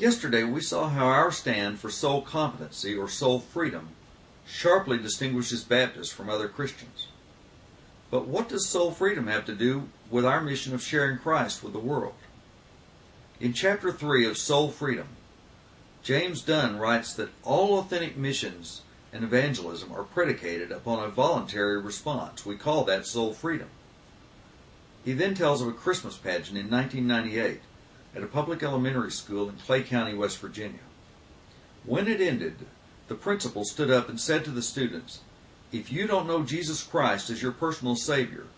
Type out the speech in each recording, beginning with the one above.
Yesterday we saw how our stand for soul competency or soul freedom sharply distinguishes Baptists from other Christians. But what does soul freedom have to do with our mission of sharing Christ with the world? In chapter 3 of Soul Freedom, James Dunn writes that all authentic missions and evangelism are predicated upon a voluntary response. We call that soul freedom. He then tells of a Christmas pageant in 1998 at a public elementary school in Clay County, West Virginia. When it ended, the principal stood up and said to the students, "If you don't know Jesus Christ as your personal Savior,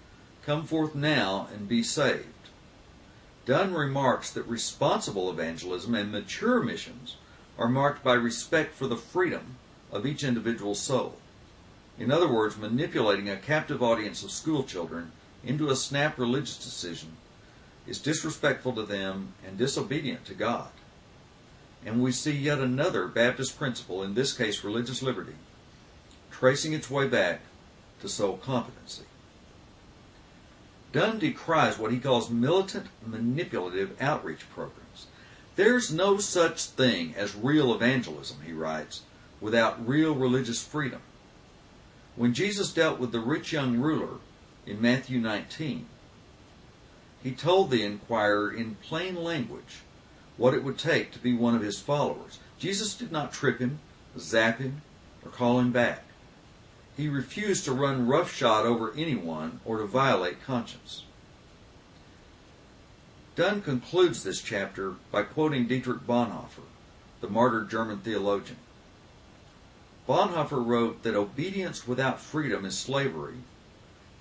come forth now and be saved." Dunn remarks that responsible evangelism and mature missions are marked by respect for the freedom of each individual soul. In other words, manipulating a captive audience of school children into a snap religious decision is disrespectful to them and disobedient to God. And we see yet another Baptist principle, in this case religious liberty, tracing its way back to soul competency. Dunn decries what he calls militant manipulative outreach programs. There's no such thing as real evangelism, he writes, without real religious freedom. When Jesus dealt with the rich young ruler in Matthew 19, he told the inquirer in plain language what it would take to be one of his followers. Jesus did not trip him, zap him, or call him back. He refused to run roughshod over anyone or to violate conscience. Dunn concludes this chapter by quoting Dietrich Bonhoeffer, the martyred German theologian. Bonhoeffer wrote that obedience without freedom is slavery,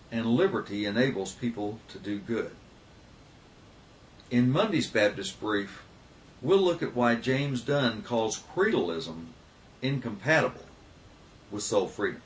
and liberty enables people to do good. In Monday's Baptist Brief, we'll look at why James Dunn calls creedalism incompatible with soul freedom.